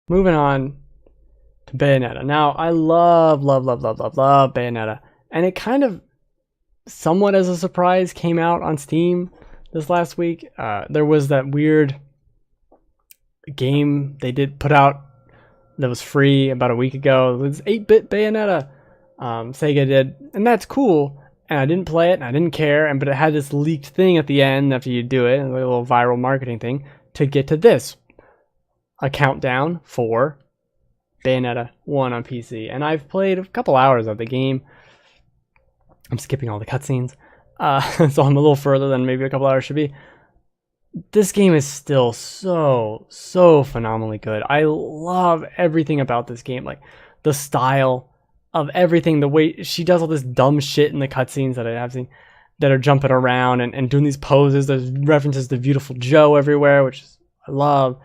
moving on to Bayonetta. Now, I love Bayonetta. And it kind of, somewhat as a surprise, came out on Steam this last week. There was that weird game they did put out that was free about a week ago. It was 8-bit Bayonetta. Sega did. And that's cool. And I didn't play it, and I didn't care. But it had this leaked thing at the end after you do it, a little viral marketing thing, to get to this. A countdown for Bayonetta 1 on PC. And I've played a couple hours of the game. I'm skipping all the cutscenes. So I'm a little further than maybe a couple hours should be. This game is still so phenomenally good. I love everything about this game. Like, the style of everything, the way she does all this dumb shit in the cutscenes that I have seen, that are jumping around and doing these poses. There's references to Beautiful Joe everywhere, which I love.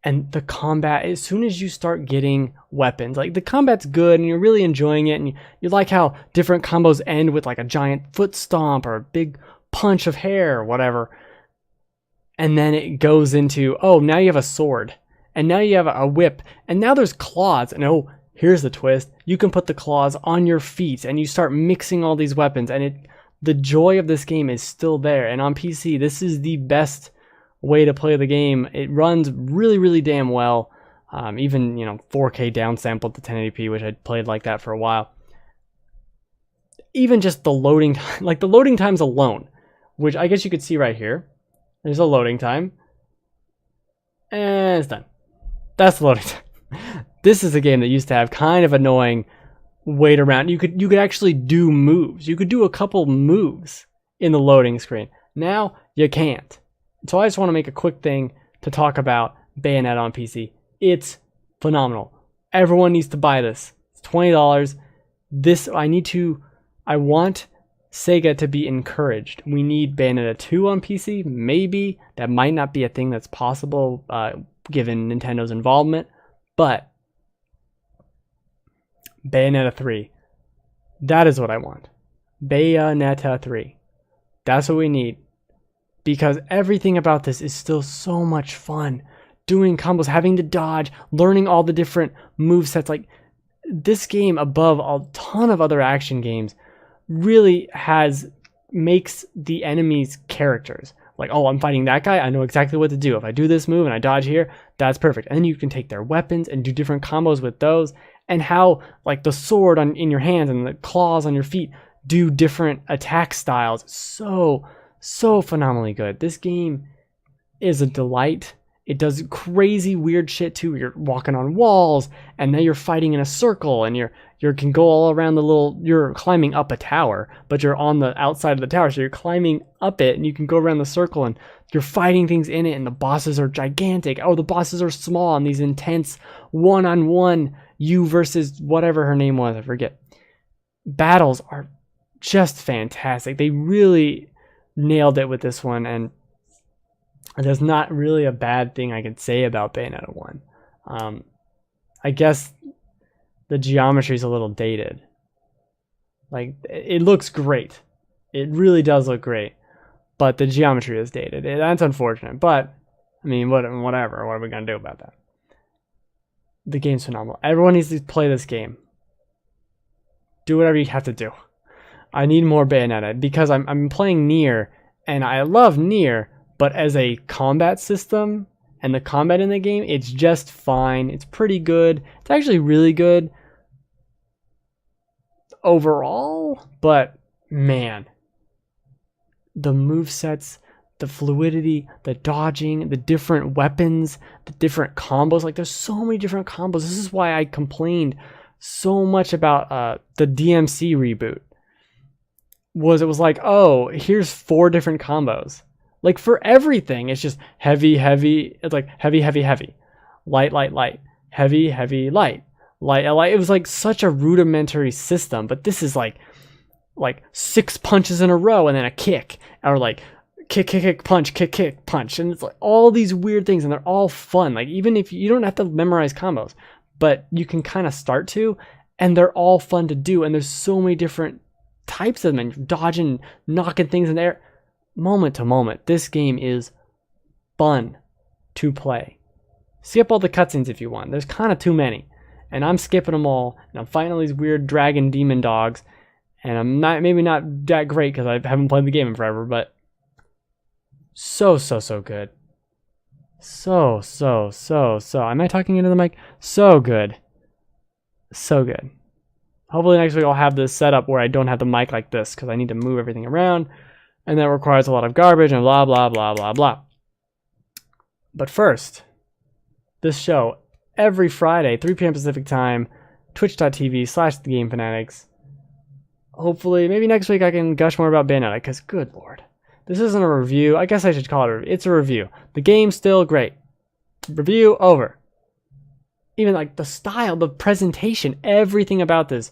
And the combat, as soon as you start getting weapons, like, the combat's good and you're really enjoying it, and you like how different combos end with like a giant foot stomp or a big punch of hair or whatever. And then it goes into, oh, now you have a sword, and now you have a whip, and now there's claws, and oh, here's the twist. You can put the claws on your feet, and you start mixing all these weapons, and the joy of this game is still there. And on PC, this is the best way to play the game. It runs really damn well. Even, 4K downsampled to 1080p, which I'd played like that for a while. Even just the loading time, like the loading times alone, which I guess you could see right here. There's a loading time. And it's done. That's the loading time. This is a game that used to have kind of annoying wait around. You could actually do moves. You could do a couple moves in the loading screen. Now you can't. So I just want to make a quick thing to talk about Bayonetta on PC. It's phenomenal. Everyone needs to buy this. It's $20. I want Sega to be encouraged. We need Bayonetta 2 on PC. Maybe that might not be a thing that's possible given Nintendo's involvement, but Bayonetta 3, that is what I want. Bayonetta 3. That's what we need. Because everything about this is still so much fun. Doing combos, having to dodge, learning all the different movesets. Like, this game, above a ton of other action games, really makes the enemies characters. Like, oh, I'm fighting that guy, I know exactly what to do. If I do this move and I dodge here, that's perfect. And then you can take their weapons and do different combos with those. And how, like, the sword in your hands and the claws on your feet do different attack styles. So phenomenally good. This game is a delight. It does crazy weird shit too. You're walking on walls, and then you're fighting in a circle, and you can go all around you're climbing up a tower, but you're on the outside of the tower, so you're climbing up it, and you can go around the circle, and you're fighting things in it, and the bosses are gigantic. Oh, the bosses are small, and these intense one-on-one, you versus whatever her name was, I forget. Battles are just fantastic. They really nailed it with this one, and there's not really a bad thing I could say about Bayonetta 1. I guess the geometry is a little dated. Like, it looks great. It really does look great, but the geometry is dated. That's unfortunate, but I mean, whatever. What are we gonna do about that? The game's phenomenal. Everyone needs to play this game. Do whatever you have to do. I need more Bayonetta because I'm playing Nier, and I love Nier, but as a combat system and the combat in the game, it's just fine. It's pretty good. It's actually really good overall, but man, the movesets, the fluidity, the dodging, the different weapons, the different combos, like, there's so many different combos. This is why I complained so much about the DMC reboot. It was like, oh, here's 4 different combos. Like, for everything, it's just heavy. It's like heavy, light, heavy, light. It was like such a rudimentary system, but this is like 6 punches in a row and then a kick, or like kick, punch, kick, punch, and it's like all these weird things, and they're all fun. Like, even if you don't have to memorize combos, but you can kind of start to, and they're all fun to do, and there's so many different types of them, and you're dodging, knocking things in the air, moment to moment. This game is fun to play. Skip all the cutscenes if you want. There's kind of too many. And I'm skipping them all. And I'm fighting all these weird dragon demon dogs. And I'm maybe not that great because I haven't played the game in forever. But so good. So. Am I talking into the mic? So good. So good. Hopefully next week I'll have this set up where I don't have the mic like this because I need to move everything around. And that requires a lot of garbage and blah, blah, blah, blah, blah. But first, this show, every Friday, 3 p.m. Pacific time, twitch.tv/thegamefanatics. Hopefully, maybe next week I can gush more about Bayonetta, because good lord. This isn't a review. I guess I should call it a review. It's a review. The game's still great. Review over. Even like the style, the presentation, everything about this.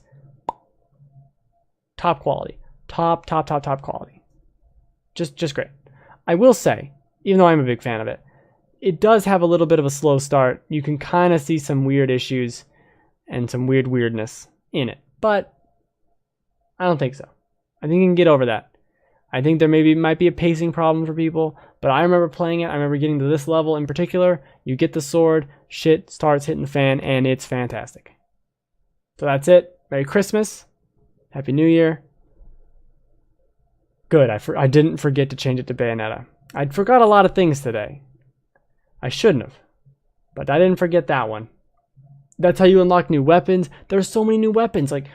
Top quality. Top quality. Just great. I will say, even though I'm a big fan of it, it does have a little bit of a slow start. You can kind of see some weird issues and some weirdness in it. But I don't think so. I think you can get over that. I think there might be a pacing problem for people, but I remember playing it. I remember getting to this level in particular. You get the sword, shit starts hitting the fan, and it's fantastic. So that's it. Merry Christmas. Happy New Year. Good. I didn't forget to change it to Bayonetta. I forgot a lot of things today. I shouldn't have, but I didn't forget that one. That's how you unlock new weapons. There's so many new weapons. Like,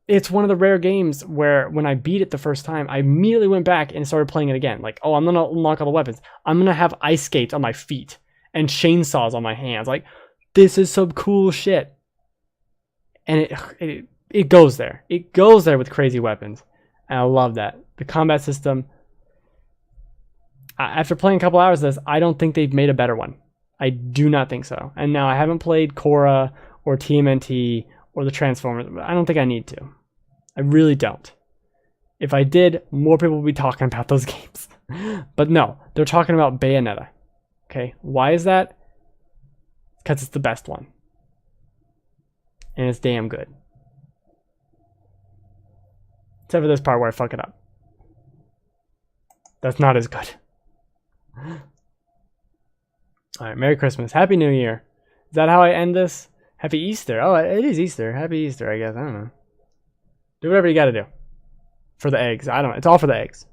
it's one of the rare games where when I beat it the first time, I immediately went back and started playing it again. Like, oh, I'm going to unlock all the weapons. I'm going to have ice skates on my feet and chainsaws on my hands. Like, this is some cool shit. And it goes there. It goes there with crazy weapons. And I love that. The combat system, after playing a couple hours of this, I don't think they've made a better one. I do not think so. And now I haven't played Korra or TMNT or the Transformers. I don't think I need to. I really don't. If I did, more people would be talking about those games. But no, they're talking about Bayonetta. Okay, why is that? Because it's the best one. And it's damn good. Except for this part where I fuck it up. That's not as good. Alright, Merry Christmas. Happy New Year. Is that how I end this? Happy Easter. Oh, it is Easter. Happy Easter, I guess. I don't know. Do whatever you gotta do. For the eggs. I don't know. It's all for the eggs.